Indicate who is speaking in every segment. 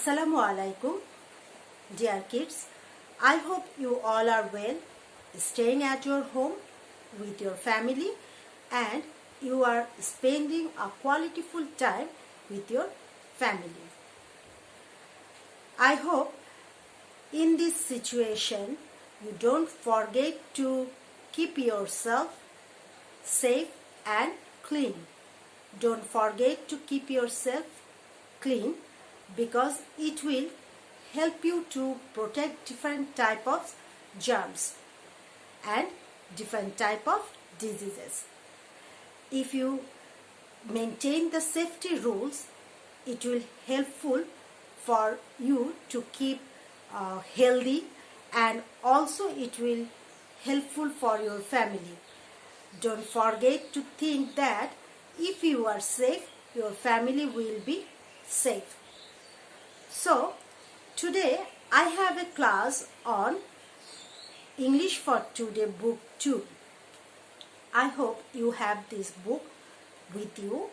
Speaker 1: Assalamu alaikum, dear kids. I hope you all are well, staying at your home with your family, and you are spending a qualityful time with your family. I hope in this situation you don't forget to keep yourself safe and clean. Don't forget to keep yourself clean because it will help you to protect different type of germs and different type of diseases. If you maintain the safety rules, it will helpful for you to keep healthy, and also it will helpful for your family. Don't forget to think that if you are safe, your family will be safe. So, today I have a class on English for Today Book 2. I hope you have this book with you,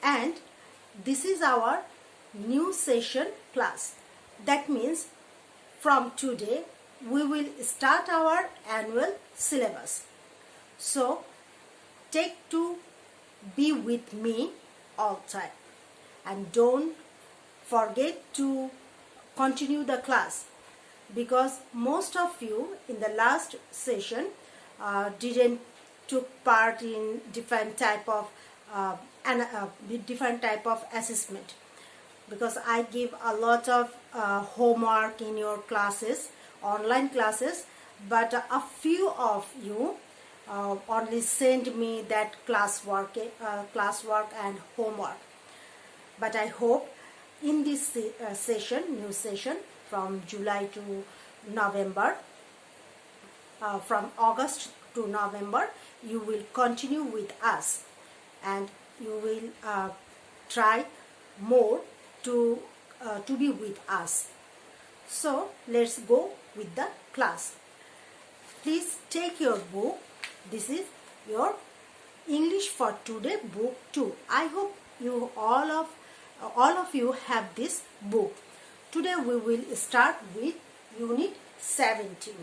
Speaker 1: and this is our new session class. That means from today we will start our annual syllabus. So, take to be with me all time and don't forget to continue the class, because most of you in the last session didn't took part in different type of assessment, because I give a lot of homework in your classes, online classes, but a few of you only send me that classwork and homework. But I hope in this new session from July to November, from August to November, you will continue with us and you will try more to be with us. So let's go with the class. Please take your book. This is your English for Today Book 2. I hope you all of you have this book. Today we will start with Unit 17.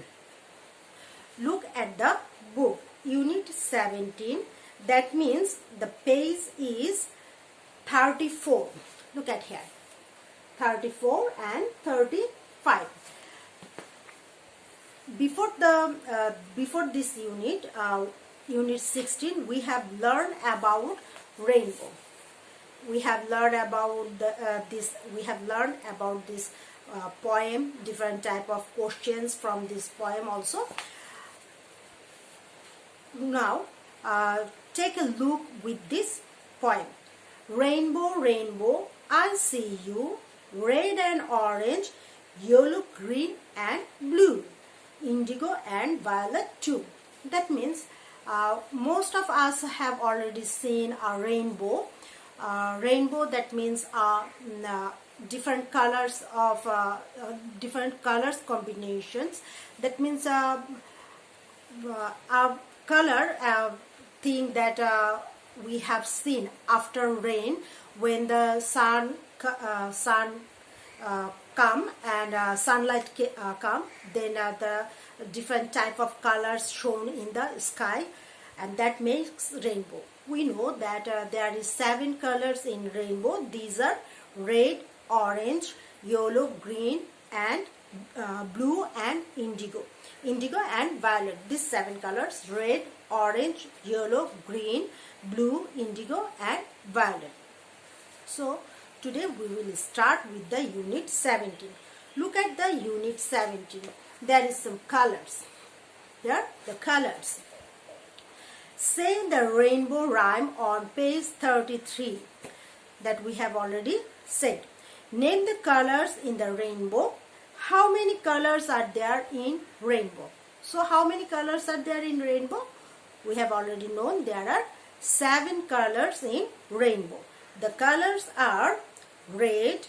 Speaker 1: Look at the book. Unit 17. That means the page is 34. Look at here. 34 and 35. Before this unit, Unit 16, we have learned about rainbow. We have learned about this poem, different type of questions from this poem also. Now, take a look with this poem. Rainbow, rainbow, I see you, red and orange, yellow, green and blue, indigo and violet too. That means most of us have already seen a rainbow. Rainbow, that means different colors of different colors combinations. That means a color thing that we have seen after rain, when the sun come and sunlight come, then the different type of colors shown in the sky, and that makes rainbow. We know that there is 7 colors in rainbow. These are red, orange, yellow, green and blue and indigo and violet. These 7 colors: red, orange, yellow, green, blue, indigo and violet. So today we will start with the Unit 17. Look at the Unit 17. There is some colors. Here the colors. Say the rainbow rhyme on page 33, that we have already said. Name the colors in the rainbow. How many colors are there in rainbow? So how many colors are there in rainbow? We have already known there are 7 colors in rainbow. The colors are red,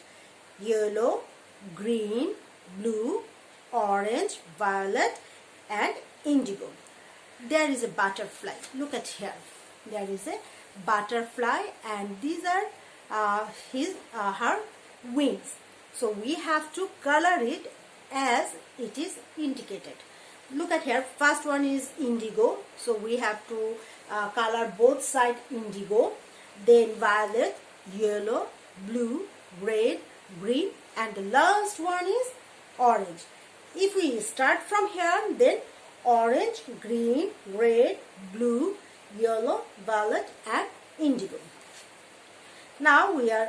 Speaker 1: yellow, green, blue, orange, violet and indigo. There is a butterfly. Look at here. There is a butterfly and these are her wings. So we have to color it as it is indicated. Look at here, first one is indigo, so we have to color both sides indigo, then violet, yellow, blue, red, green, and the last one is orange. If we start from here, then orange, green, red, blue, yellow, violet, and indigo. Now we are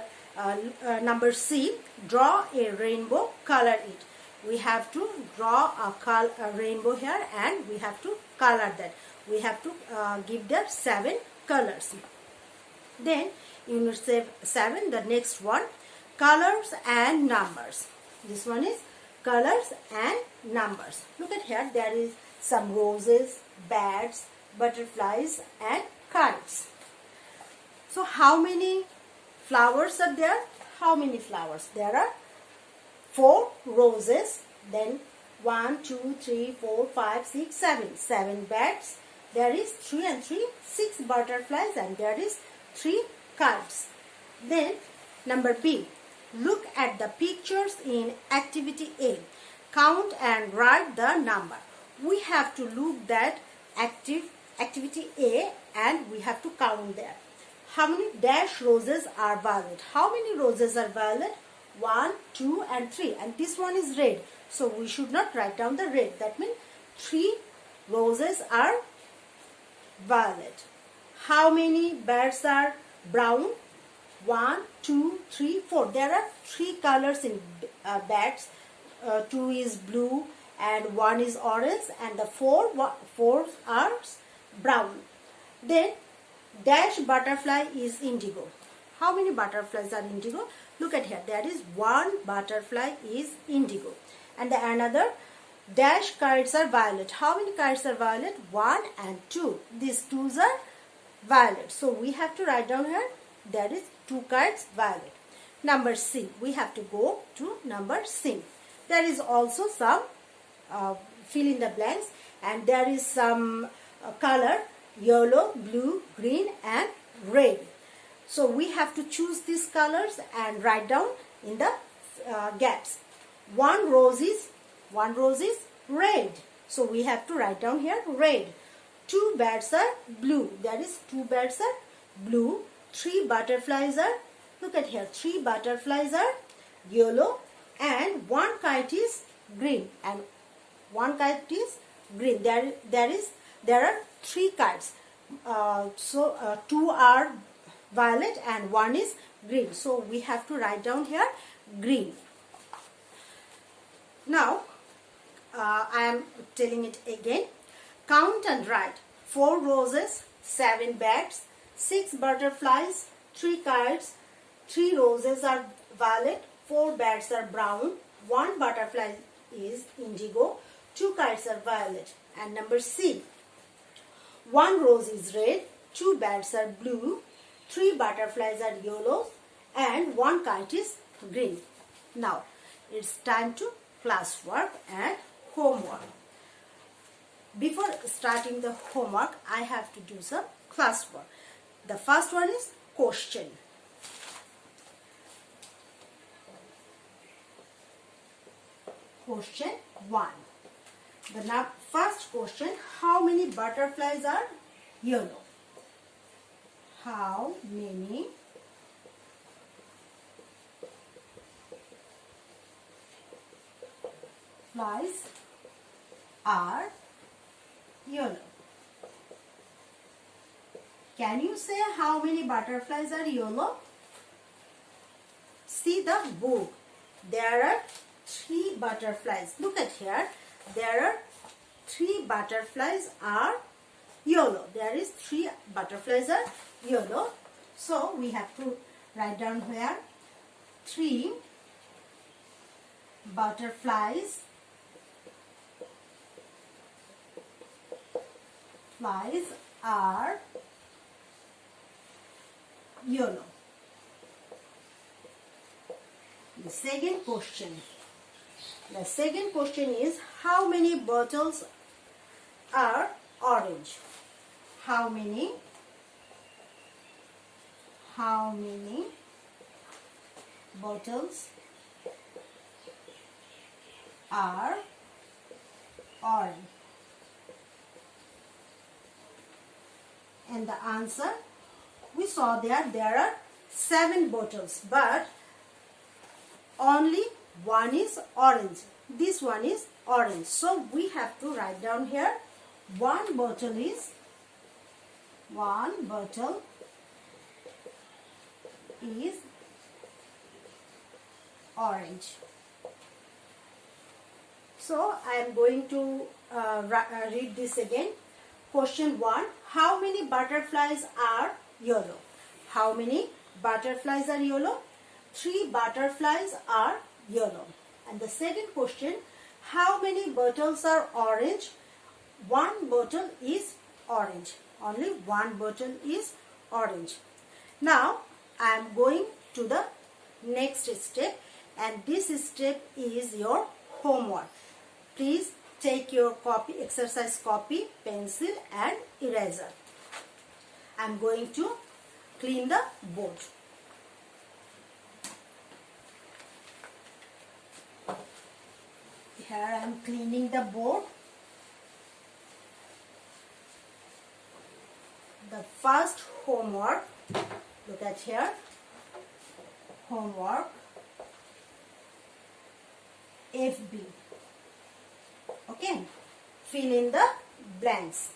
Speaker 1: number C, draw a rainbow, color it. We have to draw a rainbow here and we have to color that. We have to give them 7 colors. Then unit 7, the next one, colors and numbers. This one is colors and numbers. Look at here, there is some roses, bats, butterflies, and kites. So how many flowers are there? How many flowers? There are 4 roses, then 1, 2, 3, 4, 5, 6, 7. 7 bats. There is 3 and 3, 6 butterflies, and there is 3 kites. Then number B. Look at the pictures in activity A. Count and write the number. We have to look that activity A and we have to count there. How many dash roses are violet? How many roses are violet? 1, 2, and 3. And this one is red. So we should not write down the red. That means 3 roses are violet. How many birds are brown? 1, 2, 3, 4. There are 3 colors in bats. 2 is blue and 1 is orange, and the 4 are brown. Then dash butterfly is indigo. How many butterflies are indigo? Look at here. There is 1 butterfly is indigo, and the another dash kites are violet. How many kites are violet? 1 and 2. These 2s are violet. So we have to write down here. There is 2 kites violet. Number C. We have to go to number C. There is also some fill in the blanks, and there is some color yellow, blue, green, and red. So we have to choose these colors and write down in the gaps. One rose is red. So we have to write down here red. 2 bats are blue. That is 2 bats are blue. 3 butterflies are, look at here, 3 butterflies are yellow, and 1 kite is green, and 1 kite is green. There are 3 kites. 2 are violet and 1 is green. So we have to write down here green. Now I am telling it again. Count and write. 4 roses, 7 bats, 6 butterflies, 3 kites, 3 roses are violet, 4 bats are brown, 1 butterfly is indigo, 2 kites are violet. And number C. 1 rose is red, 2 bats are blue, 3 butterflies are yellow, and 1 kite is green. Now it's time to classwork and homework. Before starting the homework, I have to do some classwork. The first one is question. Question 1. The first question, how many butterflies are yellow? How many flies are yellow? Can you say how many butterflies are yellow? See the book. There are 3 butterflies. Look at here. There are 3 butterflies are yellow. There is 3 butterflies are yellow. So we have to write down here 3 butterflies are yellow. The second question. The second question is, how many bottles are orange? How many bottles are orange. And the answer, we saw there are 7 bottles, but only one is orange. This one is orange. So we have to write down here one bottle is orange. So I am going to read this again. Question 1. How many butterflies are yellow? How many butterflies are yellow? 3 butterflies are yellow. And the second question, how many bottles are orange? 1 bottle is orange. Only 1 bottle is orange. Now I am going to the next step, and this step is your homework. Please take your copy, exercise copy, pencil and eraser. I am going to clean the board. Here I am cleaning the board. The first homework, look at here, homework FB. Okay, fill in the blanks.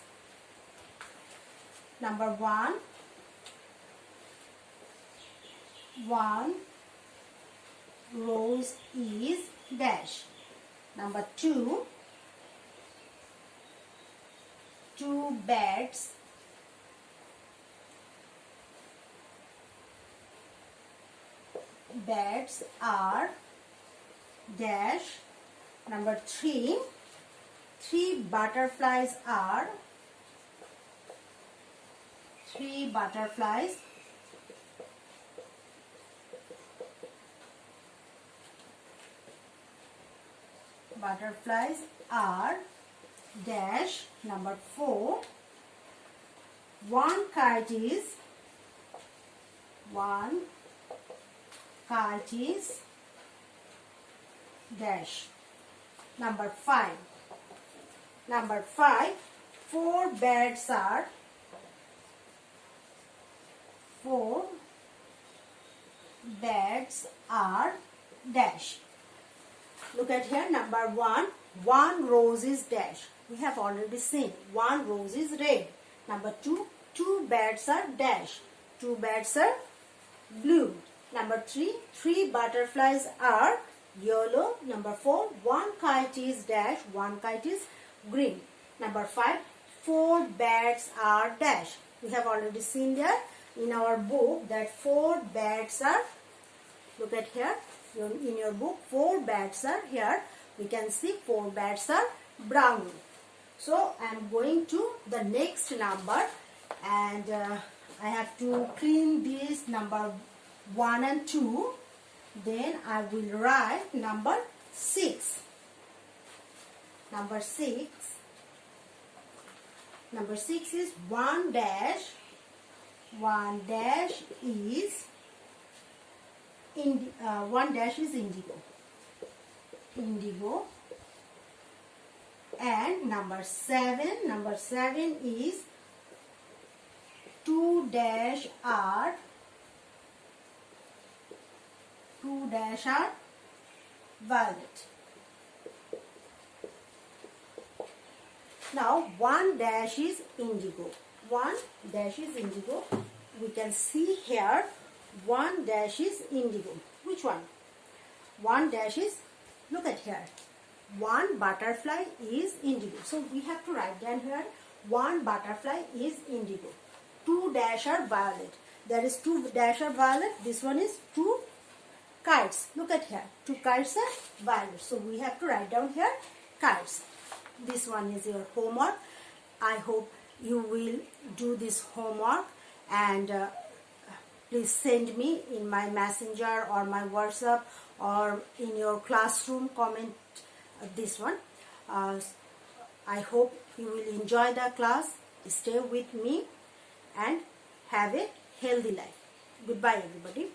Speaker 1: Number 1, 1 rose is dash. Number 2, 2 bats are dash. Number 3, 3 butterflies are dash. Number 4, 1 kite is dash. Number 5, 4 bats are dash. Look at here, number 1, 1 rose is dash. We have already seen 1 rose is red. Number 2, 2 bats are dash. 2 bats are blue. Number 3, 3 butterflies are yellow. Number 4, 1 kite is dash. 1 kite is green. Number 5, 4 bats are dash. We have already seen there in our book that 4 bats are, look at here, in your book 4 bats are here. We can see 4 bats are brown. So I am going to the next number, and I have to clean this number 1 and 2. Then I will write number 6. Number 6 is 1 dash. 1 dash is indigo. And number 7 is 2 dash are violet. Now 1 dash is indigo. 1 dash is indigo. We can see here 1 dash is indigo. Which one? 1 dash is, look at here, 1 butterfly is indigo. So we have to write down here 1 butterfly is indigo. 2 dash are violet. There is 2 dash are violet. This one is 2 kites. Look at here, 2 kites are violet. So we have to write down here kites. This one is your homework. I hope you will do this homework, and please send me in my messenger or my WhatsApp or in your classroom, comment this one. I hope you will enjoy the class. Stay with me and have a healthy life. Goodbye everybody.